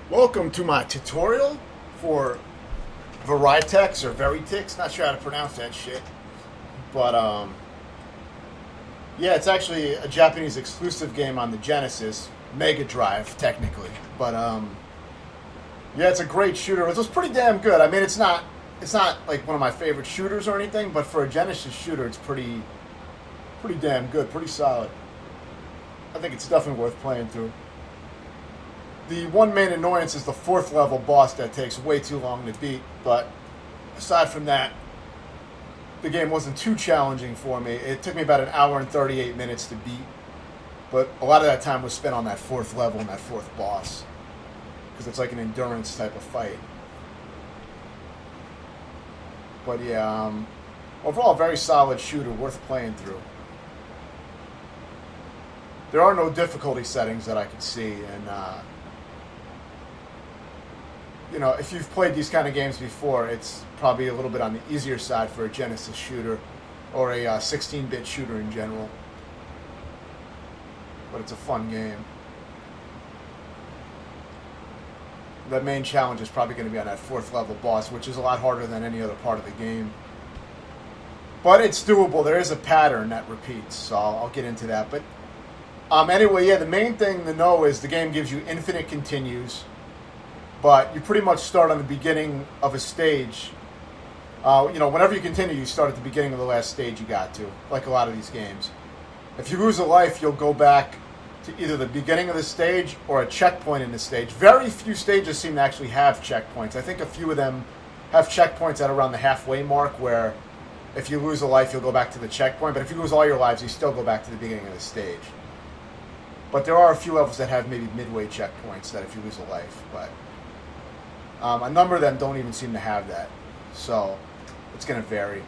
Welcome to my tutorial for Verytex or Verytex. Not sure how to pronounce that shit. But, yeah, it's actually a Japanese exclusive game on the Genesis. Mega Drive, technically. But, yeah, it's a great shooter. It was pretty damn good. I mean, it's not like one of my favorite shooters or anything, but for a Genesis shooter, it's pretty damn good. Pretty solid. I think it's definitely worth playing through. The one main annoyance is the fourth level boss that takes way too long to beat, but aside from that, the game wasn't too challenging for me. It took me about an hour and 38 minutes to beat, but a lot of that time was spent on that fourth level and that fourth boss, because it's like an endurance type of fight. But yeah, overall, a very solid shooter, worth playing through. There are no difficulty settings that I could see, and if you've played these kind of games before, it's probably a little bit on the easier side for a Genesis shooter or a 16-bit shooter in general. But it's a fun game. The main challenge is probably going to be on that fourth level boss, which is a lot harder than any other part of the game. But it's doable. There is a pattern that repeats, so I'll get into that. But anyway, yeah, the main thing to know is the game gives you infinite continues. But you pretty much start on the beginning of a stage. Whenever you continue, you start at the beginning of the last stage you got to, like a lot of these games. If you lose a life, you'll go back to either the beginning of the stage or a checkpoint in the stage. Very few stages seem to actually have checkpoints. I think a few of them have checkpoints at around the halfway mark, where if you lose a life, you'll go back to the checkpoint. But if you lose all your lives, you still go back to the beginning of the stage. But there are a few levels that have maybe midway checkpoints that if you lose a life, but a number of them don't even seem to have that. So it's going to vary.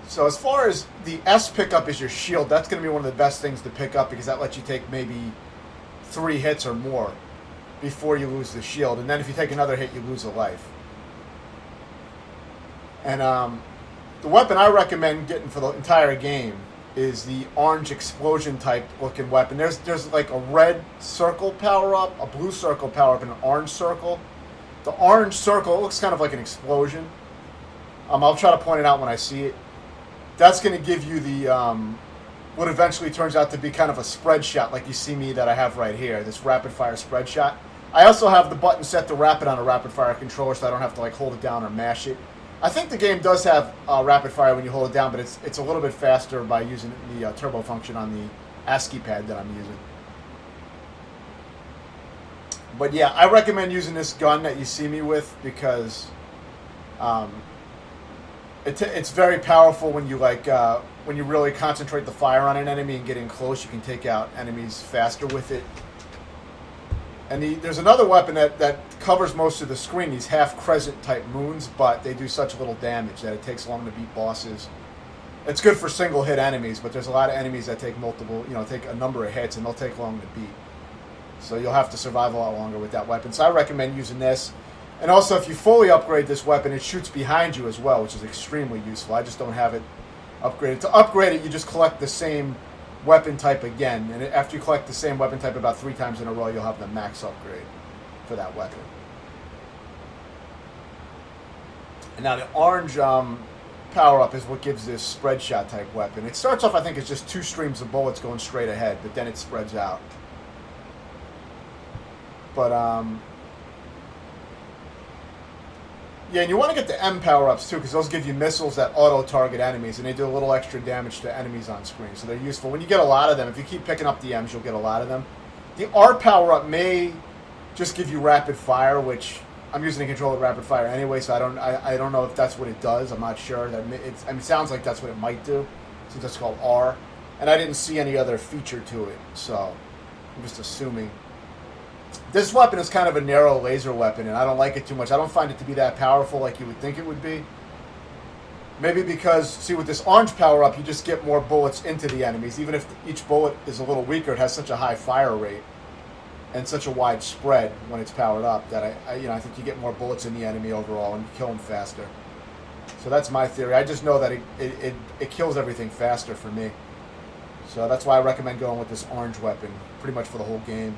So as far as the S pickup is your shield, that's going to be one of the best things to pick up, because that lets you take maybe 3 hits or more before you lose the shield. And then if you take another hit, you lose a life. And the weapon I recommend getting for the entire game is the orange explosion type looking weapon. There's like a red circle power up, a blue circle power up, and an orange circle. The orange circle, it looks kind of like an explosion. I'll try to point it out when I see it. That's going to give you the what eventually turns out to be kind of a spread shot, like you see me that I have right here, this rapid fire spread shot. I also have the button set to rapid on a rapid fire controller, so I don't have to like hold it down or mash it. I think the game does have rapid fire when you hold it down, but it's a little bit faster by using the turbo function on the ASCII pad that I'm using. But yeah, I recommend using this gun that you see me with, because it's very powerful when you when you really concentrate the fire on an enemy and get in close. You can take out enemies faster with it. And there's another weapon that covers most of the screen, these half-crescent type moons, but they do such little damage that it takes long to beat bosses. It's good for single-hit enemies, but there's a lot of enemies that take take a number of hits, and they'll take long to beat. So you'll have to survive a lot longer with that weapon. So I recommend using this. And also, if you fully upgrade this weapon, it shoots behind you as well, which is extremely useful. I just don't have it upgraded. To upgrade it, you just collect the same weapon type again, and after you collect the same weapon type about 3 times in a row, you'll have the max upgrade for that weapon. And now the orange power-up is what gives this spread shot type weapon. It starts off, I think, as just 2 streams of bullets going straight ahead, but then it spreads out. But yeah, and you want to get the M power-ups too, because those give you missiles that auto-target enemies, and they do a little extra damage to enemies on screen, so they're useful. When you get a lot of them, if you keep picking up the M's, you'll get a lot of them. The R power-up may just give you rapid fire, which I'm using a controller rapid fire anyway, so I don't know if that's what it does. I'm not sure. It sounds like that's what it might do, since it's called R. And I didn't see any other feature to it, so I'm just assuming. This weapon is kind of a narrow laser weapon, and I don't like it too much. I don't find it to be that powerful like you would think it would be. Maybe because, see, with this orange power-up, you just get more bullets into the enemies. Even if each bullet is a little weaker, it has such a high fire rate and such a wide spread when it's powered up that I think you get more bullets in the enemy overall and you kill them faster. So that's my theory. I just know that it kills everything faster for me. So that's why I recommend going with this orange weapon pretty much for the whole game.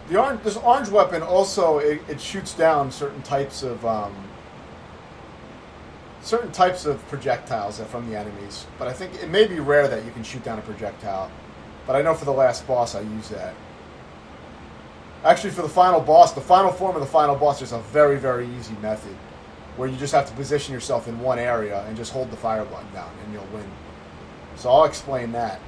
This orange weapon also it shoots down certain types of projectiles from the enemies. But I think it may be rare that you can shoot down a projectile. But I know for the last boss I use that. Actually, for the final boss, the final form of the final boss, there's a very, very easy method where you just have to position yourself in one area and just hold the fire button down and you'll win. So I'll explain that.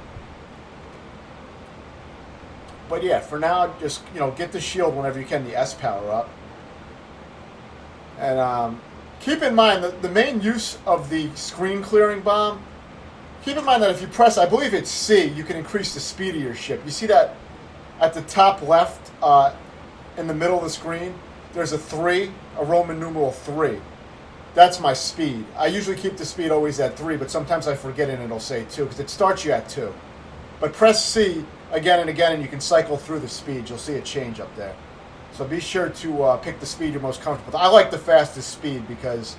But yeah, for now, just get the shield whenever you can, the S power up. And keep in mind that the main use of the screen clearing bomb, keep in mind that if you press, I believe it's C, you can increase the speed of your ship. You see that at the top left, in the middle of the screen, there's a 3, a Roman numeral 3. That's my speed. I usually keep the speed always at 3, but sometimes I forget it and it'll say 2, because it starts you at 2. But press C again and again, and you can cycle through the speed. You'll see a change up there. So be sure to pick the speed you're most comfortable with. I like the fastest speed because,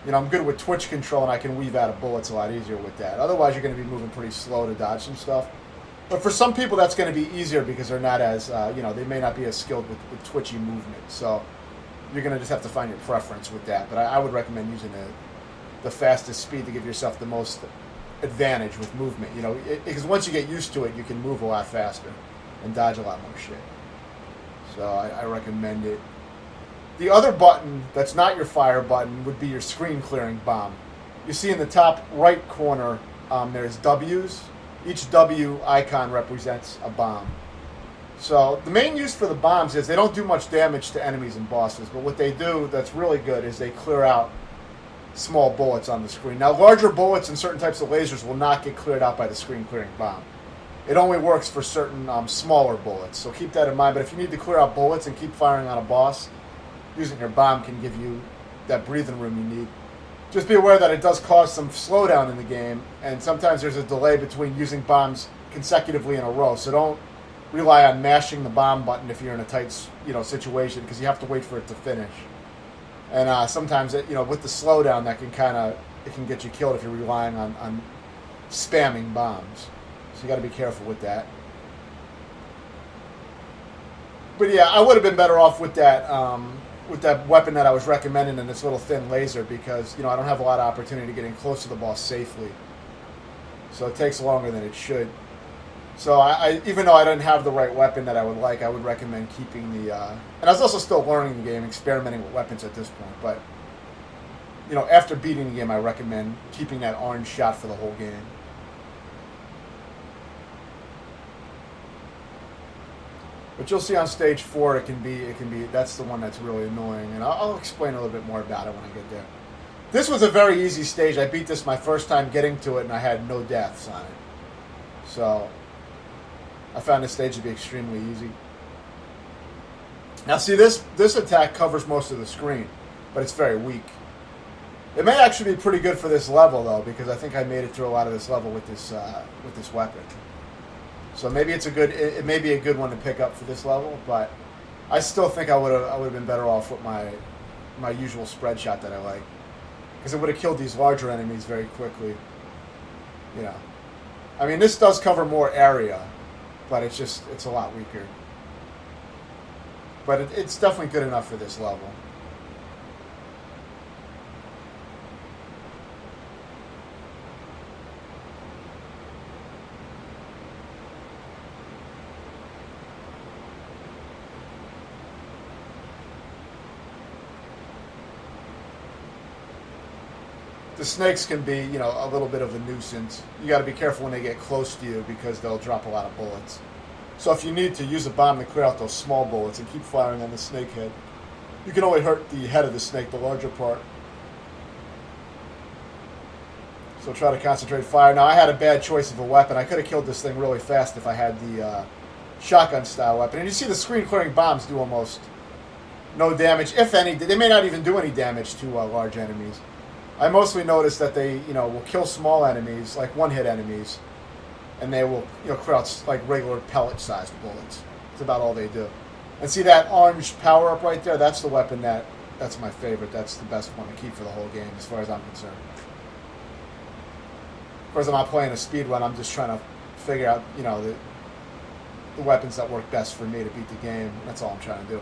I'm good with twitch control and I can weave out of bullets a lot easier with that. Otherwise, you're going to be moving pretty slow to dodge some stuff. But for some people, that's going to be easier because they're not as, they may not be as skilled with twitchy movement. So you're going to just have to find your preference with that. But I would recommend using the fastest speed to give yourself the most advantage with movement. Because once you get used to it, you can move a lot faster and dodge a lot more shit. So I recommend it. The other button that's not your fire button would be your screen clearing bomb. You see in the top right corner, there's W's. Each W icon represents a bomb. So the main use for the bombs is they don't do much damage to enemies and bosses, but what they do that's really good is they clear out small bullets on the screen. Now, larger bullets and certain types of lasers will not get cleared out by the screen clearing bomb. It only works for certain smaller bullets, so keep that in mind. But if you need to clear out bullets and keep firing on a boss, using your bomb can give you that breathing room you need. Just be aware that it does cause some slowdown in the game, and sometimes there's a delay between using bombs consecutively in a row. So don't rely on mashing the bomb button if you're in a tight, situation, because you have to wait for it to finish. And sometimes, with the slowdown, that it can get you killed if you're relying on spamming bombs. So you got to be careful with that. But yeah, I would have been better off with that weapon that I was recommending and this little thin laser because, I don't have a lot of opportunity to get in close to the boss safely. So it takes longer than it should. So I even though I didn't have the right weapon that I would like, I would recommend keeping the... and I was also still learning the game, experimenting with weapons at this point. But, after beating the game, I recommend keeping that orange shot for the whole game. But you'll see on stage 4, it can be. That's the one that's really annoying, and I'll explain a little bit more about it when I get there. This was a very easy stage. I beat this my first time getting to it, and I had no deaths on it. So I found this stage to be extremely easy. Now, see, this attack covers most of the screen, but it's very weak. It may actually be pretty good for this level, though, because I think I made it through a lot of this level with this weapon. So maybe it may be a good one to pick up for this level, but I still think I would have been better off with my usual spread shot that I like, because it would have killed these larger enemies very quickly. I mean, this does cover more area, but it's a lot weaker. But it's definitely good enough for this level. The snakes can be, a little bit of a nuisance. You got to be careful when they get close to you because they'll drop a lot of bullets. So if you need to use a bomb to clear out those small bullets and keep firing on the snake head, you can only hurt the head of the snake, the larger part. So try to concentrate fire. Now, I had a bad choice of a weapon. I could have killed this thing really fast if I had the shotgun-style weapon. And you see the screen-clearing bombs do almost no damage, if any. They may not even do any damage to large enemies. I mostly noticed that they, will kill small enemies, like one-hit enemies, and they will, clear out like regular pellet-sized bullets. That's about all they do. And see that orange power-up right there? That's the weapon that's my favorite. That's the best one to keep for the whole game, as far as I'm concerned. Of course, I'm not playing a speed run. I'm just trying to figure out, the weapons that work best for me to beat the game. That's all I'm trying to do.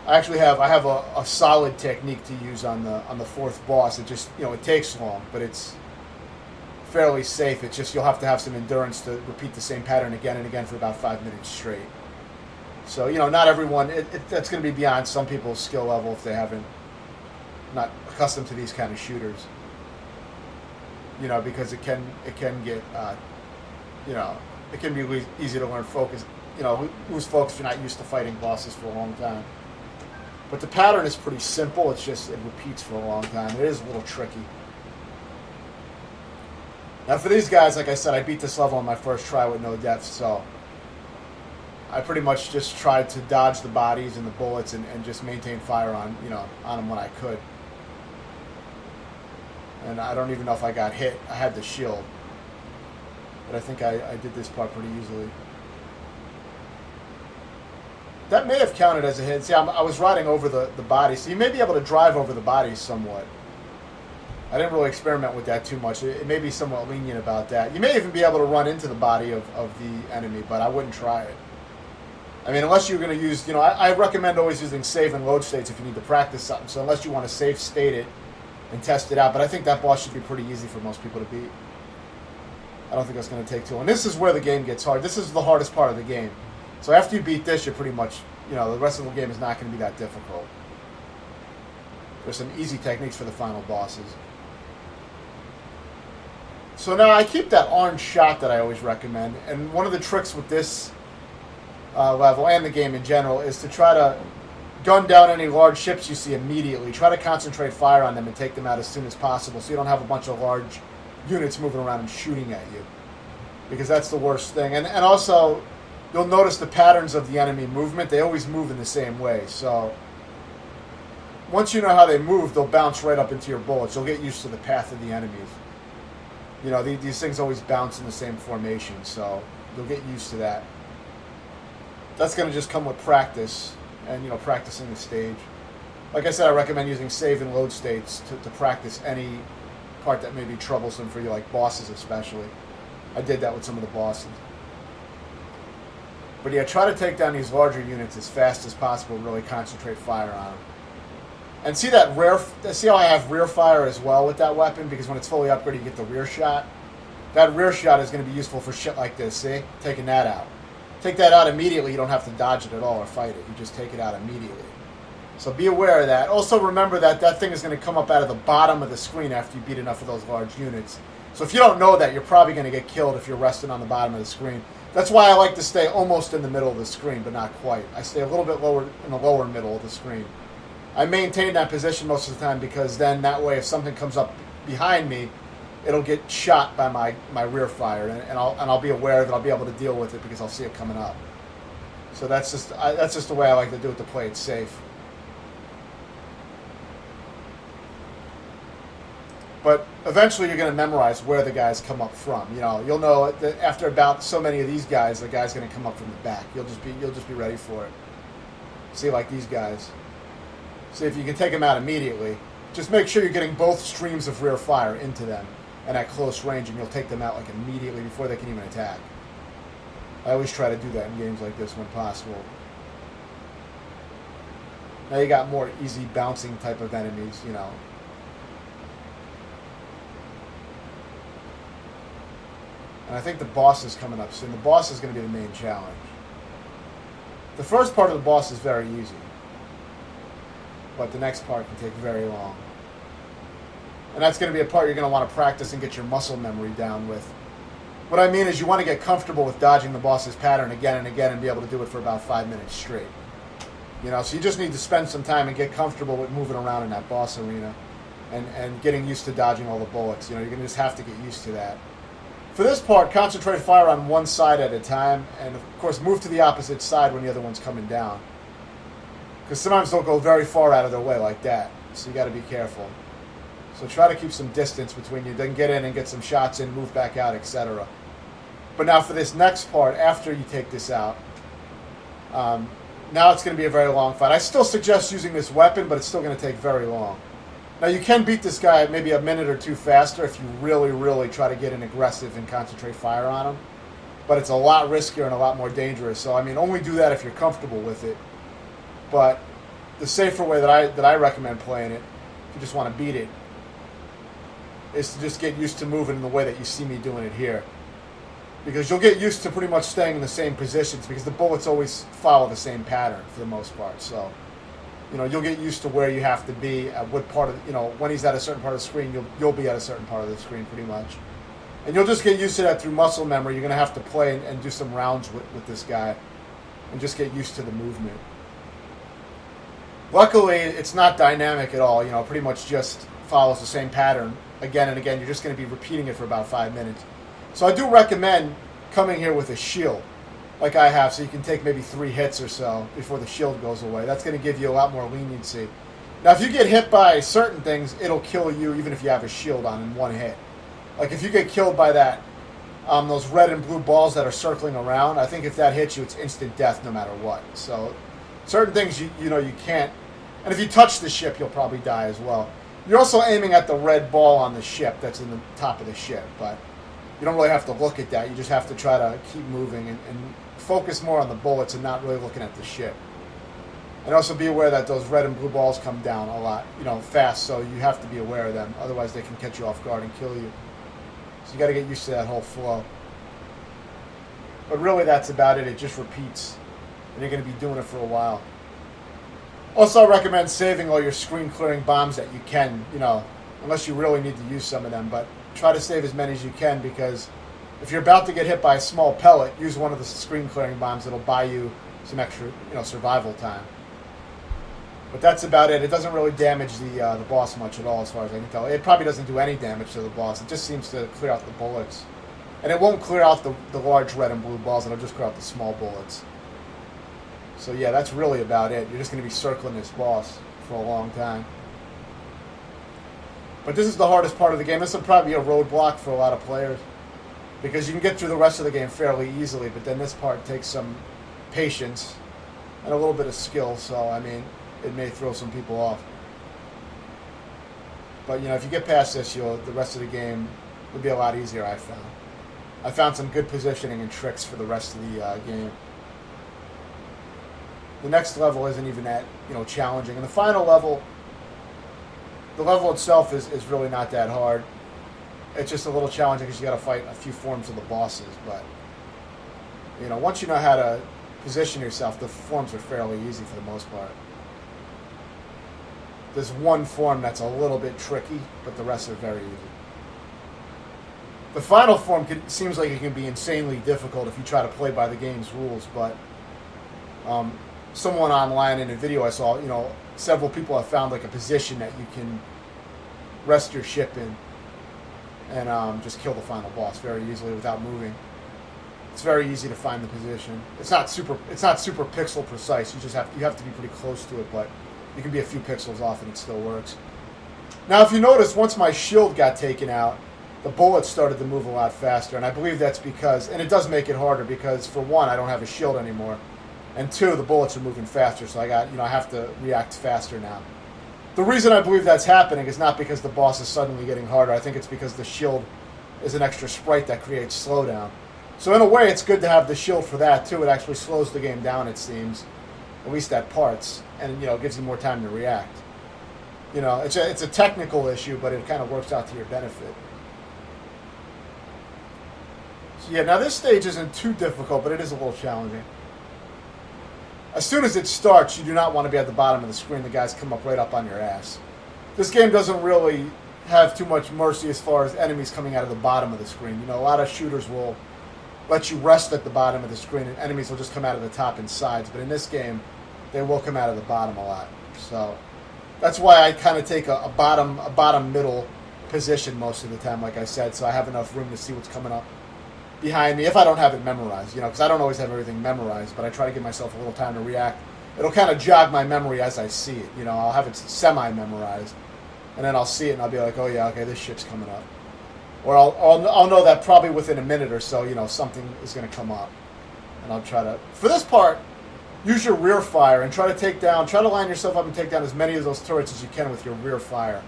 I have a solid technique to use on the fourth boss. It just, it takes long, but it's fairly safe. It's just you'll have to have some endurance to repeat the same pattern again and again for about 5 minutes straight. So, not everyone, that's going to be beyond some people's skill level if they haven't, not accustomed to these kind of shooters. Because it can get, it can be easy to learn focus, lose focus if you're not used to fighting bosses for a long time. But the pattern is pretty simple. It's just, it repeats for a long time. It is a little tricky. Now for these guys, like I said, I beat this level on my first try with no deaths, so I pretty much just tried to dodge the bodies and the bullets and just maintain fire on them when I could. And I don't even know if I got hit. I had the shield. But I think I did this part pretty easily. That may have counted as a hit. See, I was riding over the bodies, so you may be able to drive over the bodies somewhat. I didn't really experiment with that too much. It may be somewhat lenient about that. You may even be able to run into the body of the enemy, but I wouldn't try it. I mean, unless you're going to use, I recommend always using save and load states if you need to practice something. So unless you want to save state it and test it out, but I think that boss should be pretty easy for most people to beat. I don't think that's going to take too long. This is where the game gets hard. This is the hardest part of the game. So after you beat this, you're pretty much, the rest of the game is not going to be that difficult. There's some easy techniques for the final bosses. So now I keep that orange shot that I always recommend, and one of the tricks with this level and the game in general is to try to gun down any large ships you see immediately. Try to concentrate fire on them and take them out as soon as possible so you don't have a bunch of large units moving around and shooting at you, because that's the worst thing. And also, you'll notice the patterns of the enemy movement. They always move in the same way, so once you know how they move, they'll bounce right up into your bullets. You'll get used to the path of the enemies. These things always bounce in the same formation, so you'll get used to that. That's going to just come with practice and, practicing the stage. Like I said, I recommend using save and load states to practice any part that may be troublesome for you, like bosses especially. I did that with some of the bosses. But yeah, try to take down these larger units as fast as possible and really concentrate fire on them. And see how I have rear fire as well with that weapon, because when it's fully upgraded you get the rear shot. That rear shot is going to be useful for shit like this, see? Taking that out. Take that out immediately, you don't have to dodge it at all or fight it. You just take it out immediately. So be aware of that. Also remember that thing is going to come up out of the bottom of the screen after you beat enough of those large units. So if you don't know that, you're probably going to get killed if you're resting on the bottom of the screen. That's why I like to stay almost in the middle of the screen, but not quite. I stay a little bit lower in the lower middle of the screen. I maintain that position most of the time because then that way if something comes up behind me, it'll get shot by my rear fire, and I'll be aware that I'll be able to deal with it because I'll see it coming up. So that's just the way I like to do it to play it safe. But eventually you're going to memorize where the guys come up from. You'll know that after about so many of these guys, the guy's going to come up from the back. You'll just be ready for it. See, like these guys. See if you can take them out immediately. Just make sure you're getting both streams of rear fire into them and at close range, and you'll take them out like immediately before they can even attack. I always try to do that in games like this when possible. Now you got more easy bouncing type of enemies, And I think the boss is coming up soon. The boss is going to be the main challenge. The first part of the boss is very easy, but the next part can take very long. And that's going to be a part you're going to want to practice and get your muscle memory down with. What I mean is you want to get comfortable with dodging the boss's pattern again and again and be able to do it for about 5 minutes straight. So you just need to spend some time and get comfortable with moving around in that boss arena and getting used to dodging all the bullets. You're going to just have to get used to that. For this part, concentrate fire on one side at a time, and of course move to the opposite side when the other one's coming down. Because sometimes they'll go very far out of their way like that, so you got to be careful. So try to keep some distance between you, then get in and get some shots in, move back out, etc. But now for this next part, after you take this out, now it's going to be a very long fight. I still suggest using this weapon, but it's still going to take very long. Now you can beat this guy maybe a minute or two faster if you really, really try to get in aggressive and concentrate fire on him. but it's a lot riskier and a lot more dangerous. So I mean, only do that if you're comfortable with it. But the safer way that I recommend playing it, if you just want to beat it, is to just get used to moving in the way that you see me doing it here. Because you'll get used to pretty much staying in the same positions because the bullets always follow the same pattern for the most part. So, you know, you'll get used to where you have to be at what part of, you know, when he's at a certain part of the screen, you'll be at a certain part of the screen pretty much. And you'll just get used to that through muscle memory. You're going to have to play and do some rounds with this guy and just get used to the movement. Luckily, it's not dynamic at all. You know, pretty much just follows the same pattern again and again. You're just going to be repeating it for about 5 minutes. So I do recommend coming here with a shield, like I have, so you can take maybe 3 hits or so before the shield goes away. That's going to give you a lot more leniency. Now, if you get hit by certain things, it'll kill you even if you have a shield on in 1 hit. Like if you get killed by that, those red and blue balls that are circling around, I think if that hits you, it's instant death no matter what. So certain things you know you can't. And if you touch the ship, you'll probably die as well. You're also aiming at the red ball on the ship that's in the top of the ship, but you don't really have to look at that. You just have to try to keep moving and focus more on the bullets and not really looking at the ship. And also be aware that those red and blue balls come down a lot, you know, fast, so you have to be aware of them. Otherwise, they can catch you off guard and kill you. So you got to get used to that whole flow. But really, that's about it. It just repeats, and you're going to be doing it for a while. Also, I recommend saving all your screen-clearing bombs that you can, you know, unless you really need to use some of them. But try to save as many as you can, because if you're about to get hit by a small pellet, use one of the screen-clearing bombs. It'll buy you some extra, you know, survival time. But that's about it. It doesn't really damage the boss much at all, as far as I can tell. It probably doesn't do any damage to the boss. It just seems to clear out the bullets. And it won't clear out the large red and blue balls. It'll just clear out the small bullets. So yeah, that's really about it. You're just going to be circling this boss for a long time. But this is the hardest part of the game. This will probably be a roadblock for a lot of players, because you can get through the rest of the game fairly easily, but then this part takes some patience and a little bit of skill, so I mean, it may throw some people off. But you know, if you get past this, the rest of the game will be a lot easier, I found. I found some good positioning and tricks for the rest of the game. The next level isn't even that, you know, challenging. And the final level, the level itself is really not that hard. It's just a little challenging because you got to fight a few forms of the bosses. But, you know, once you know how to position yourself, the forms are fairly easy for the most part. There's one form that's a little bit tricky, but the rest are very easy. The final form seems like it can be insanely difficult if you try to play by the game's rules, but someone online in a video I saw, you know, several people have found like a position that you can rest your ship in and just kill the final boss very easily without moving. It's very easy to find the position. It's not super pixel precise. You have to be pretty close to it, but you can be a few pixels off and it still works. Now, if you notice, once my shield got taken out, the bullets started to move a lot faster, and I believe that's because, and it does make it harder because, for one, I don't have a shield anymore, and two, the bullets are moving faster, so I have to react faster now. The reason I believe that's happening is not because the boss is suddenly getting harder. I think it's because the shield is an extra sprite that creates slowdown. So in a way, it's good to have the shield for that too. It actually slows the game down, it seems, at least at parts, and you know, gives you more time to react. You know, it's a technical issue, but it kind of works out to your benefit. So yeah, now this stage isn't too difficult, but it is a little challenging. As soon as it starts, you do not want to be at the bottom of the screen. The guys come up right up on your ass. This game doesn't really have too much mercy as far as enemies coming out of the bottom of the screen. You know, a lot of shooters will let you rest at the bottom of the screen, and enemies will just come out of the top and sides. But in this game, they will come out of the bottom a lot. So that's why I kind of take a bottom middle position most of the time, like I said, so I have enough room to see what's coming up behind me if I don't have it memorized, you know, because I don't always have everything memorized, but I try to give myself a little time to react. It'll kind of jog my memory as I see it, you know, I'll have it semi-memorized, and then I'll see it and I'll be like, oh yeah, okay, this shit's coming up. Or I'll know that probably within a minute or so, you know, something is going to come up. And I'll try to, for this part, use your rear fire and try to line yourself up and take down as many of those turrets as you can with your rear fire.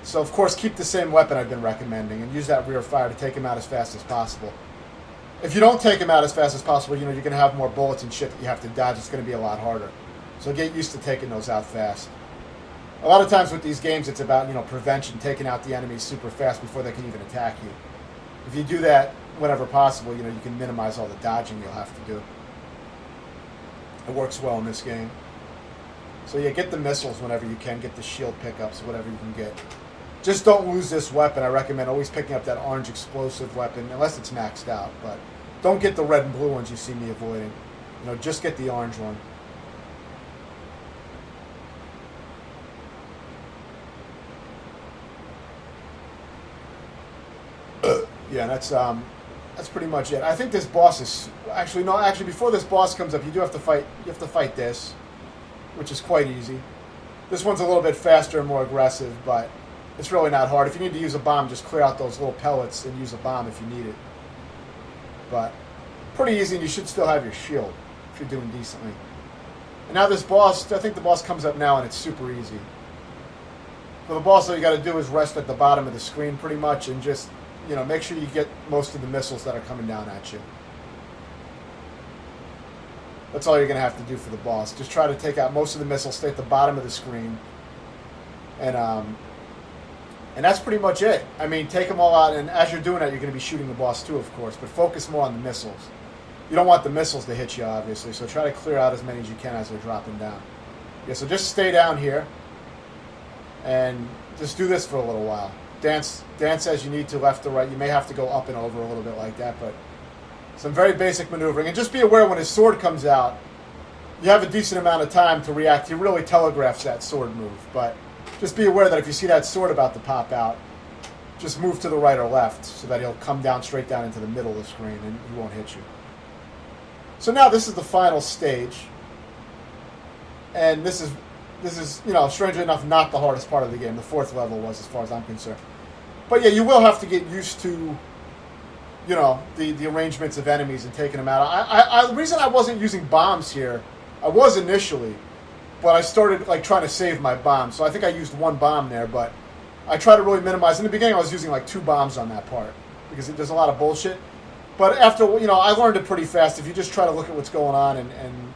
So, of course, keep the same weapon I've been recommending and use that rear fire to take them out as fast as possible. if you don't take him out as fast as possible, you're going to have more bullets and shit that you have to dodge. It's going to be a lot harder. So get used to taking those out fast. A lot of times with these games, it's about, prevention, taking out the enemies super fast before they can even attack you. If you do that whenever possible, you can minimize all the dodging you'll have to do. It works well in this game. So yeah, get the missiles whenever you can, get the shield pickups, whatever you can get. Just don't lose this weapon. I recommend always picking up that orange explosive weapon, unless it's maxed out. But don't get the red and blue ones you see me avoiding. Just get the orange one. Yeah, that's pretty much it. I think this boss is actually before this boss comes up, you have to fight this, which is quite easy. This one's a little bit faster and more aggressive, but it's really not hard. If you need to use a bomb, just clear out those little pellets and use a bomb if you need it. But pretty easy, and you should still have your shield if you're doing decently. And now this boss, I think the boss comes up now, and it's super easy. For the boss, all you got to do is rest at the bottom of the screen pretty much, and just make sure you get most of the missiles that are coming down at you. That's all you're going to have to do for the boss. Just try to take out most of the missiles, stay at the bottom of the screen. And that's pretty much it. I mean, take them all out, and as you're doing that, you're going to be shooting the boss too, of course, but focus more on the missiles. You don't want the missiles to hit you, obviously, so try to clear out as many as you can as they're dropping down. Yeah, so just stay down here, and just do this for a little while. Dance as you need to, left to right. You may have to go up and over a little bit like that, but some very basic maneuvering. And just be aware when his sword comes out, you have a decent amount of time to react. He really telegraphs that sword move, but just be aware that if you see that sword about to pop out, just move to the right or left so that he'll come down straight down into the middle of the screen and he won't hit you. So now this is the final stage, and this is strangely enough, not the hardest part of the game. The fourth level was, as far as I'm concerned. But yeah, you will have to get used to, the arrangements of enemies and taking them out. The reason I wasn't using bombs here, I was initially, but I started trying to save my bombs. So I think I used one bomb there, but I try to really minimize. In the beginning, I was using 2 bombs on that part because there's a lot of bullshit. But after, I learned it pretty fast. If you just try to look at what's going on and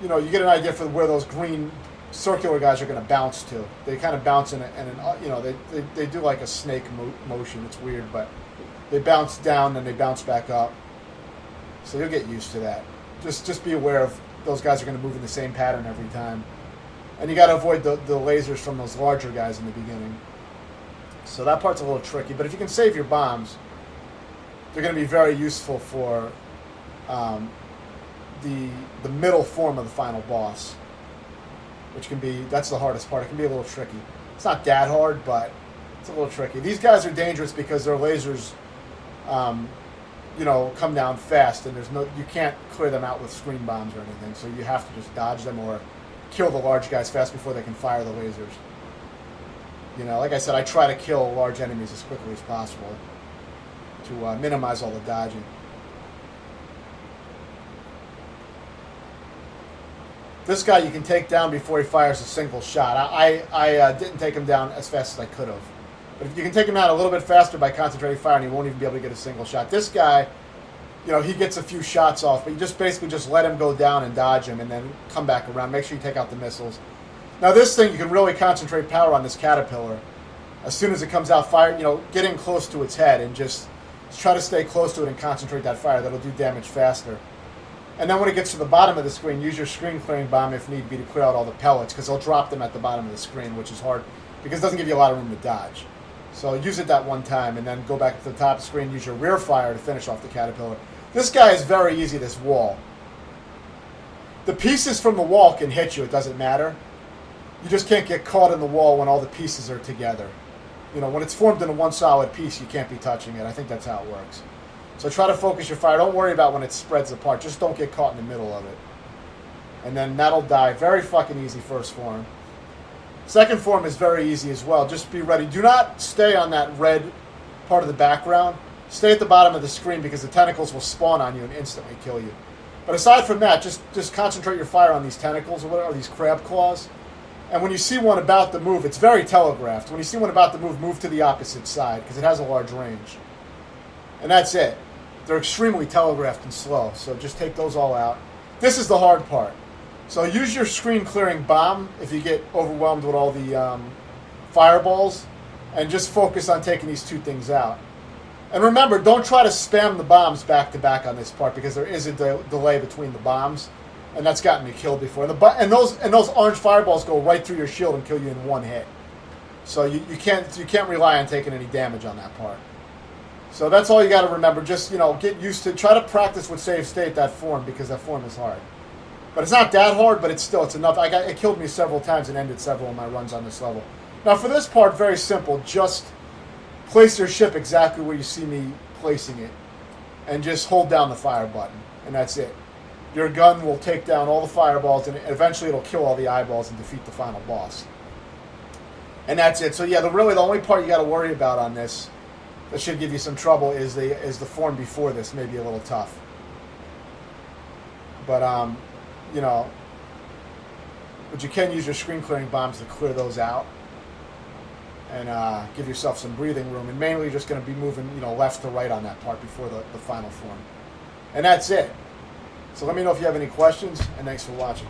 you get an idea for where those green circular guys are going to bounce to. They kind of bounce they do like a snake motion. It's weird, but they bounce down and they bounce back up. So you'll get used to that. Just be aware of those guys are going to move in the same pattern every time. And you got to avoid the lasers from those larger guys in the beginning. So that part's a little tricky, but if you can save your bombs, they're going to be very useful for the middle form of the final boss, which that's the hardest part. It can be a little tricky. It's not that hard, but it's a little tricky. These guys are dangerous because their lasers, come down fast, and you can't clear them out with screen bombs or anything, so you have to just dodge them or kill the large guys fast before they can fire the lasers. Like I said, I try to kill large enemies as quickly as possible to minimize all the dodging. This guy you can take down before he fires a single shot. I didn't take him down as fast as I could have. But if you can take him out a little bit faster by concentrating fire, and he won't even be able to get a single shot. This guy, he gets a few shots off, but you basically let him go down and dodge him and then come back around. Make sure you take out the missiles. Now this thing, you can really concentrate power on this caterpillar. As soon as it comes out, fire, get in close to its head and just try to stay close to it and concentrate that fire. That'll do damage faster. And then when it gets to the bottom of the screen, use your screen clearing bomb if need be to clear out all the pellets, because they'll drop them at the bottom of the screen, which is hard because it doesn't give you a lot of room to dodge. So use it that one time, and then go back to the top of the screen, use your rear fire to finish off the caterpillar. This guy is very easy, this wall. The pieces from the wall can hit you, it doesn't matter. You just can't get caught in the wall when all the pieces are together. When it's formed into one solid piece, you can't be touching it. I think that's how it works. So try to focus your fire. Don't worry about when it spreads apart. Just don't get caught in the middle of it. And then that'll die. Very fucking easy first form. Second form is very easy as well. Just be ready. Do not stay on that red part of the background. Stay at the bottom of the screen because the tentacles will spawn on you and instantly kill you. But aside from that, just concentrate your fire on these tentacles or whatever, or these crab claws. And when you see one about to move, it's very telegraphed. When you see one about to move to the opposite side because it has a large range. And that's it. They're extremely telegraphed and slow, so just take those all out. This is the hard part. So use your screen clearing bomb if you get overwhelmed with all the fireballs, and just focus on taking these two things out. And remember, don't try to spam the bombs back to back on this part, because there is a delay between the bombs, and that's gotten me killed before. And those orange fireballs go right through your shield and kill you in one hit. So you can't rely on taking any damage on that part. So that's all you got to remember. Just, get used to, try to practice with save state that form, because that form is hard. But it's not that hard, but it's enough. It killed me several times and ended several of my runs on this level. Now for this part, very simple. Just place your ship exactly where you see me placing it, and just hold down the fire button, and that's it. Your gun will take down all the fireballs, and eventually it'll kill all the eyeballs and defeat the final boss. And that's it. So yeah, the only part you got to worry about on this that should give you some trouble is the form before this. Maybe a little tough, but but you can use your screen clearing bombs to clear those out and give yourself some breathing room. And mainly, you're just going to be moving left to right on that part before the final form. And that's it. So let me know if you have any questions, and thanks for watching.